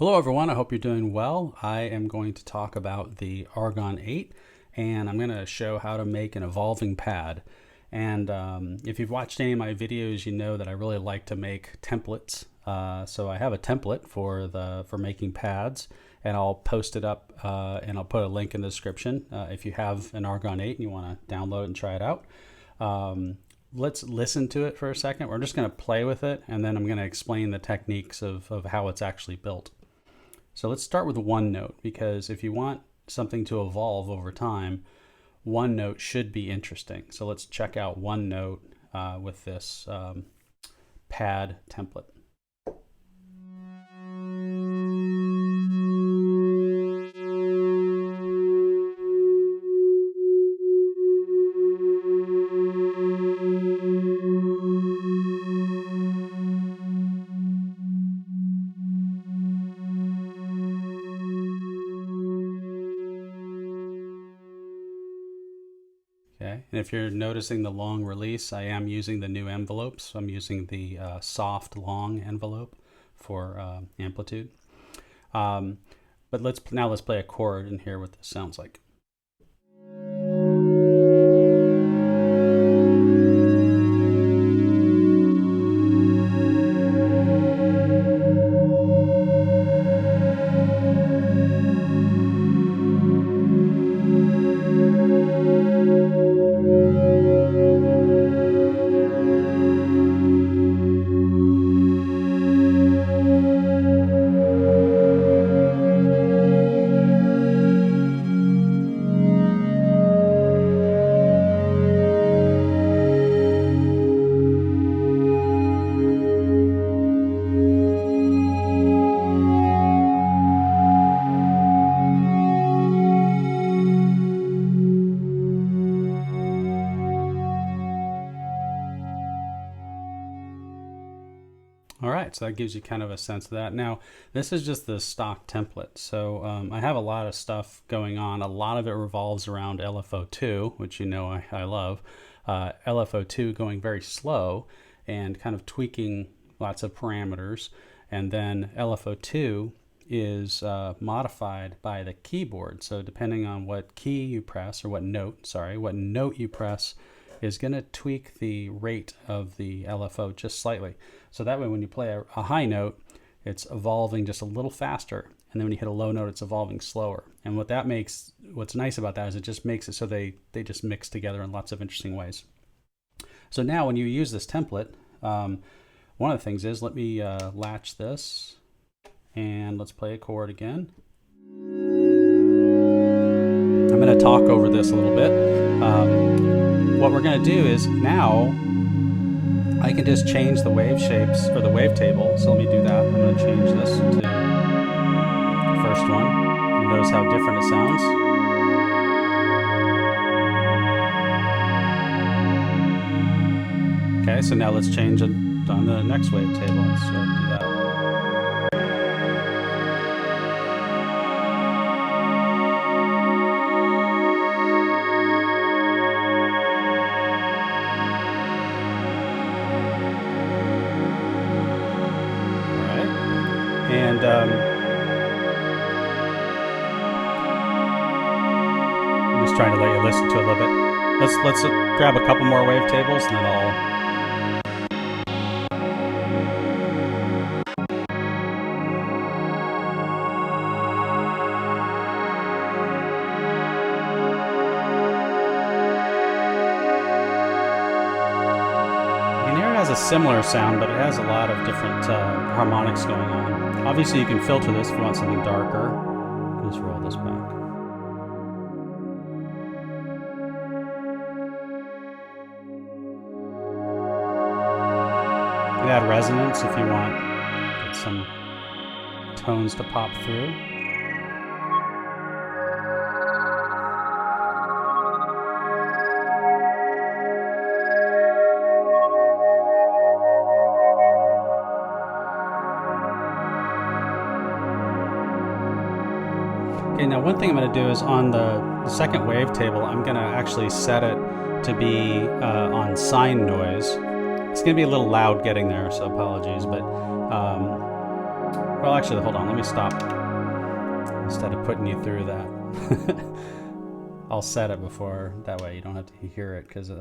Hello everyone, I hope you're doing well. I am going to talk about the Argon8 and I'm going to show how to make an evolving pad. And if you've watched any of my videos, you know that I really like to make templates. So I have a template for making pads, and I'll post it up and I'll put a link in the description if you have an Argon8 and you want to download and try it out. Let's listen to it for a second. We're just going to play with it, and then I'm going to explain the techniques of how it's actually built. So let's start with OneNote, because if you want something to evolve over time, OneNote should be interesting. So let's check out OneNote with this pad template. Okay, and if you're noticing the long release, I am using the new envelopes. So I'm using the soft long envelope for amplitude. But let's play a chord and hear what this sounds like. All right, so that gives you kind of a sense of that. Now, this is just the stock template. So I have a lot of stuff going on. A lot of it revolves around LFO2, which you know I love. LFO2 going very slow and kind of tweaking lots of parameters. And then LFO2 is modified by the keyboard. So depending on what key you press, or what note you press, is going to tweak the rate of the LFO just slightly. So that way when you play a high note, it's evolving just a little faster. And then when you hit a low note, it's evolving slower. And what's nice about that is it just makes it so they just mix together in lots of interesting ways. So now when you use this template, one of the things is, let me latch this and let's play a chord again. I'm going to talk over this a little bit. What we're going to do is now I can just change the wave shapes or the wave table. So let me do that. I'm going to change this to the first one. You notice how different it sounds. Okay, so now let's change it on the next wave table. Let's do that. And I'm just trying to let you listen to it a little bit. Let's grab a couple more wave tables, and then I'll. Has a similar sound, but it has a lot of different harmonics going on. Obviously you can filter this if you want something darker. Just roll this back. You can add resonance if you want some tones to pop through. Okay, now one thing I'm going to do is on the second wave table, I'm going to actually set it to be on sine noise. It's going to be a little loud getting there, so apologies, but Well, actually, hold on. Let me stop. Instead of putting you through that, I'll set it before. That way you don't have to hear it, because it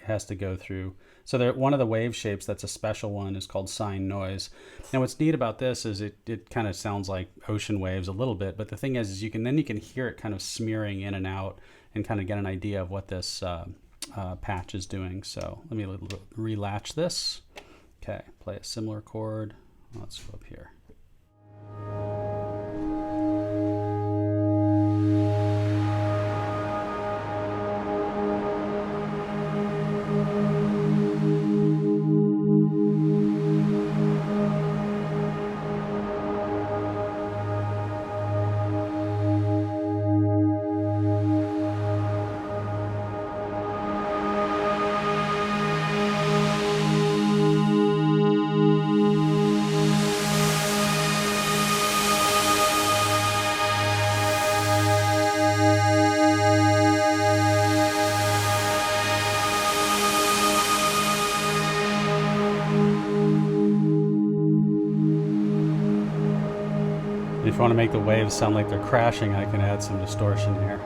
has to go through. So one of the wave shapes that's a special one is called sine noise. Now what's neat about this is it kind of sounds like ocean waves a little bit, but the thing is you can hear it kind of smearing in and out and kind of get an idea of what this patch is doing. So let me relatch this. Okay, play a similar chord. Let's go up here. If you want to make the waves sound like they're crashing, I can add some distortion here.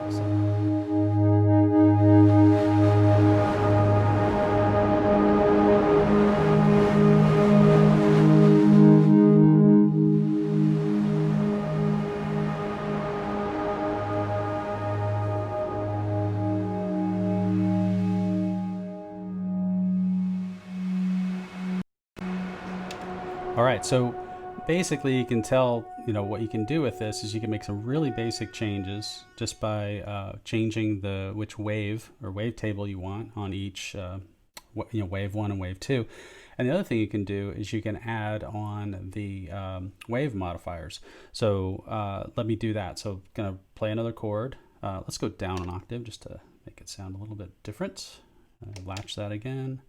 All right, so basically you can tell, what you can do with this is you can make some really basic changes just by changing which wave or wavetable you want on each, wave 1 and wave 2. And the other thing you can do is you can add on the wave modifiers. So let me do that. So I'm gonna play another chord. Let's go down an octave just to make it sound a little bit different. Latch that again.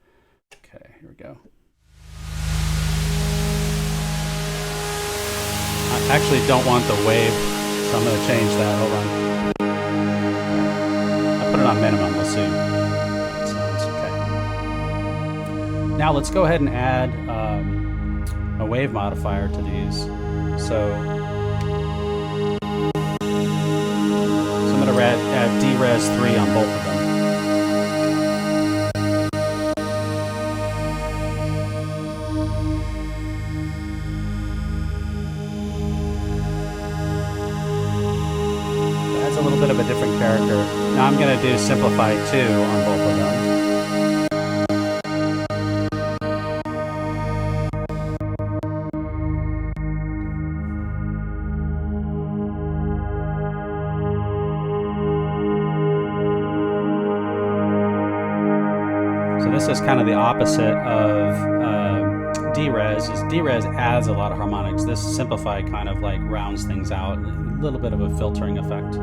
Okay, here we go. I actually don't want the wave, so I'm going to change that. Hold on. I put it on minimum. We'll see. That sounds okay. Now let's go ahead and add a wave modifier to these. So I'm going to add D-Res 3 on both of them. A little bit of a different character. Now I'm going to do Simplify 2 on both of them. So this is kind of the opposite of D-Res. D-Res adds a lot of harmonics. This Simplify kind of like rounds things out. A little bit of a filtering effect.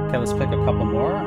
Okay, let's pick a couple more.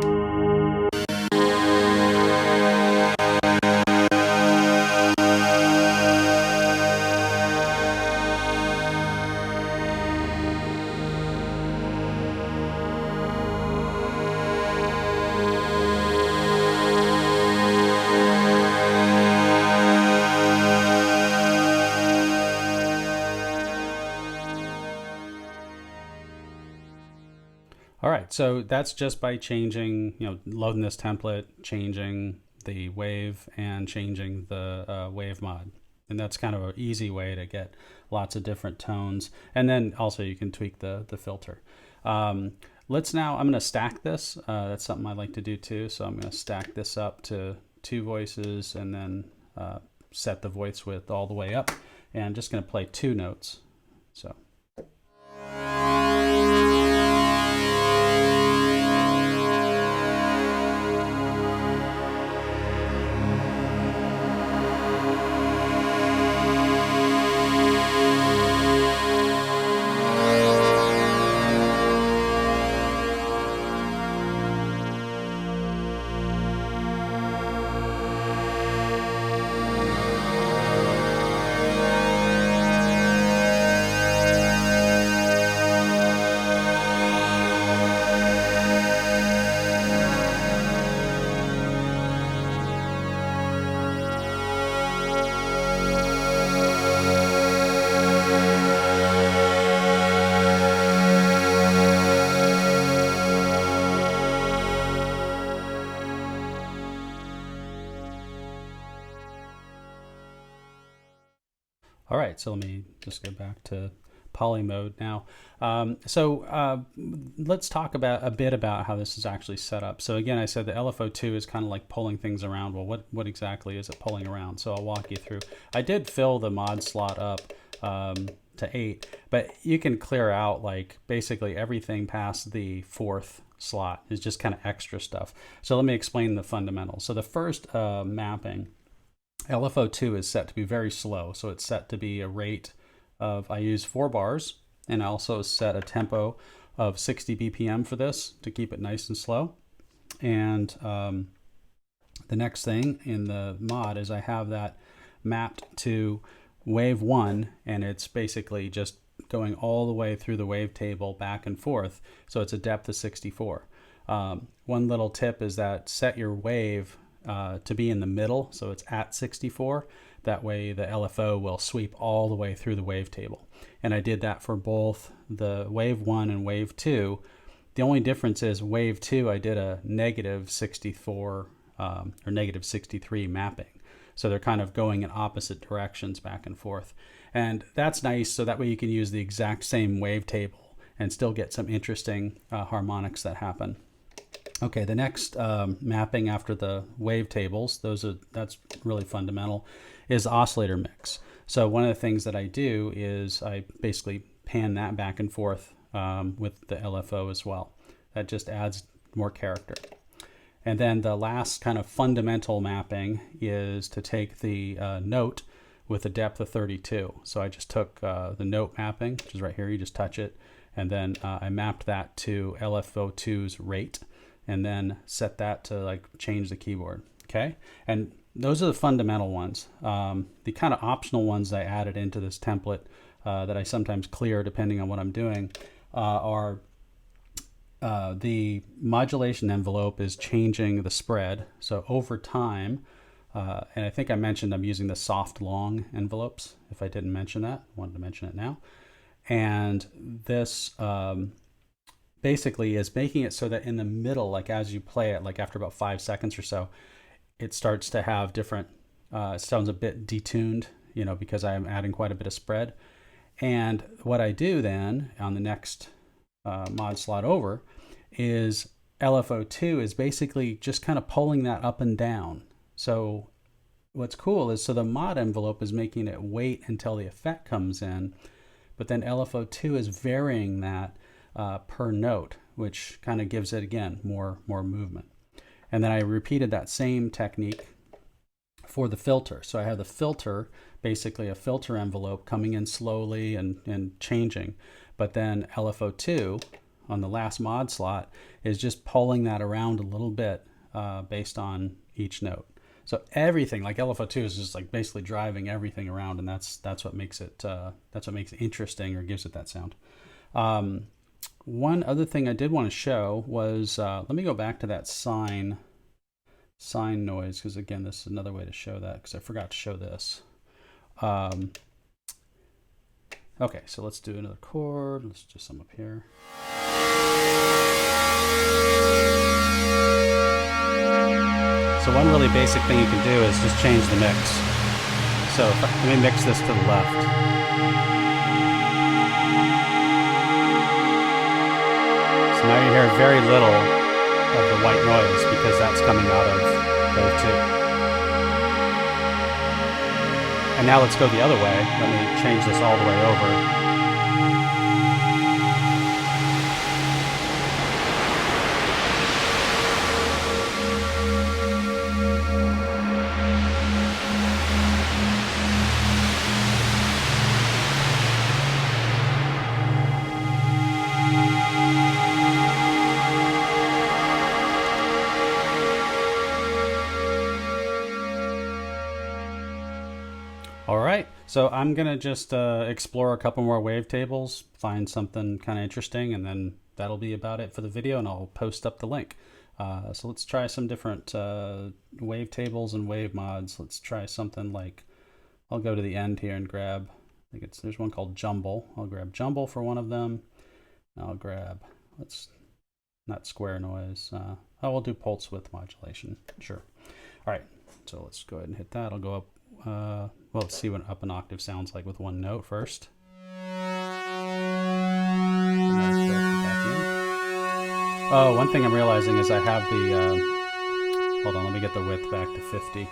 All right, so that's just by changing, loading this template, changing the wave, and changing the wave mod. And that's kind of an easy way to get lots of different tones. And then also you can tweak the filter. I'm going to stack this. That's something I like to do too. So I'm going to stack this up to 2 voices and then set the voice width all the way up. And I'm just going to play 2 notes. So. All right, so let me just go back to poly mode now. Let's talk about a bit about how this is actually set up. So again, I said the LFO2 is kind of like pulling things around. Well, what exactly is it pulling around? So I'll walk you through. I did fill the mod slot up to 8, but you can clear out like basically everything past the 4th slot is just kind of extra stuff. So let me explain the fundamentals. So the first mapping, LFO2 is set to be very slow. So it's set to be a rate of, I use 4 bars, and I also set a tempo of 60 BPM for this to keep it nice and slow. And the next thing in the mod is I have that mapped to wave 1, and it's basically just going all the way through the wave table back and forth. So it's a depth of 64. One little tip is that set your wave to be in the middle, so it's at 64. That way the LFO will sweep all the way through the wave table. And I did that for both the wave 1 and wave 2. The only difference is wave 2, I did a negative 64 or negative 63 mapping. So they're kind of going in opposite directions back and forth. And that's nice, so that way you can use the exact same wave table and still get some interesting harmonics that happen. Okay, the next mapping after the wave tables, that's really fundamental, is oscillator mix. So one of the things that I do is I basically pan that back and forth with the LFO as well. That just adds more character. And then the last kind of fundamental mapping is to take the note with a depth of 32. So I just took the note mapping, which is right here, you just touch it, and then I mapped that to LFO2's rate, and then set that to like change the keyboard, okay? And those are the fundamental ones. The kind of optional ones I added into this template that I sometimes clear depending on what I'm doing are the modulation envelope is changing the spread. So over time, and I think I mentioned I'm using the soft long envelopes. If I didn't mention that, I wanted to mention it now. And this basically is making it so that in the middle, like as you play it, like after about 5 seconds or so, it starts to have different, it sounds a bit detuned, you know, because I'm adding quite a bit of spread. And what I do then on the next mod slot over is LFO2 is basically just kind of pulling that up and down. So what's cool is, so the mod envelope is making it wait until the effect comes in, but then LFO2 is varying that per note, which kind of gives it, again, more movement. And then I repeated that same technique for the filter. So I have the filter, basically a filter envelope coming in slowly and changing, but then LFO2 on the last mod slot is just pulling that around a little bit based on each note. So everything, like LFO2 is just like basically driving everything around, and that's what makes it interesting or gives it that sound. One other thing I did want to show was, let me go back to that sine noise, because again, this is another way to show that, because I forgot to show this. Okay, so let's do another chord. Let's do some up here. So one really basic thing you can do is just change the mix. So let me mix this to the left. So now you hear very little of the white noise because that's coming out of wave 2. And now let's go the other way. Let me change this all the way over. All right, so I'm gonna just explore a couple more wavetables, find something kind of interesting, and then that'll be about it for the video, and I'll post up the link. So let's try some different wavetables and wave mods. Let's try something like, I'll go to the end here and grab, I think there's one called Jumble. I'll grab Jumble for one of them. I'll grab, not square noise. We'll do pulse width modulation, sure. All right, so let's go ahead and hit that. I'll go up, Well, let's see what up an octave sounds like with one note first. Oh, one thing I'm realizing is I have the, hold on, let me get the width back to 50.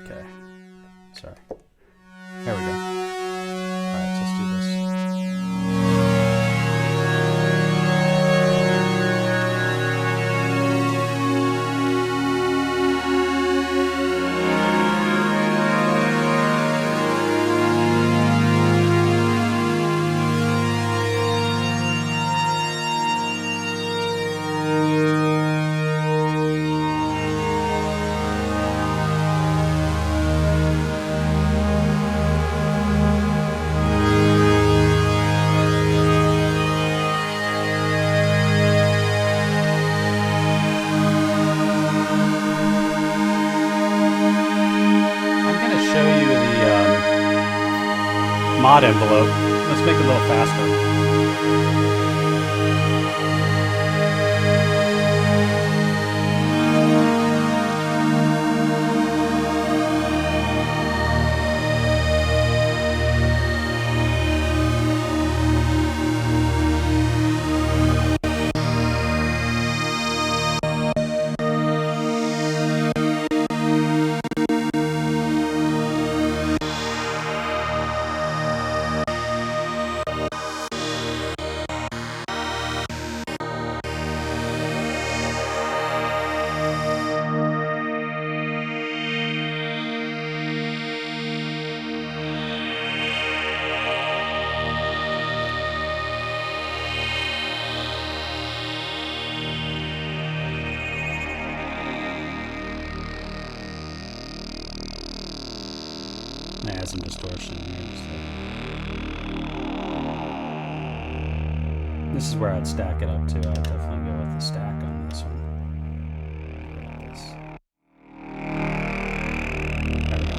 Okay, sorry. There we go. All right, so let's do this. Mod envelope. Let's make it a little faster. Add some distortion. This is where I'd stack it up to. I'd definitely go with the stack on this one. There we go.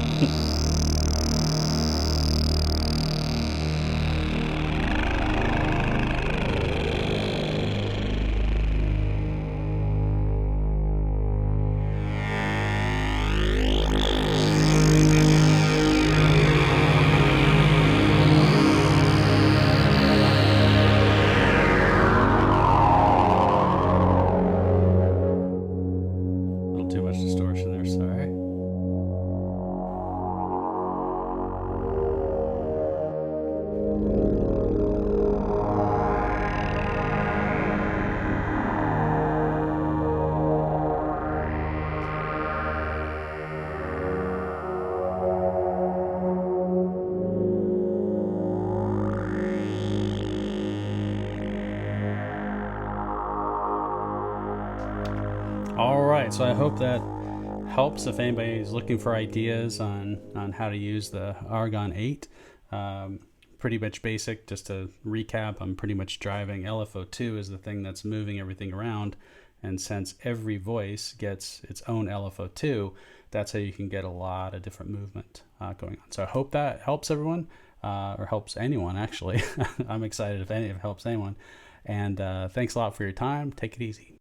Too much distortion there, sorry. All right, so I hope that helps if anybody's looking for ideas on how to use the Argon8. Pretty much basic. Just to recap, I'm pretty much driving LFO2 is the thing that's moving everything around, and since every voice gets its own LFO2, that's how you can get a lot of different movement going on. So I hope that helps everyone, or helps anyone actually. I'm excited if it helps anyone. And thanks a lot for your time. Take it easy.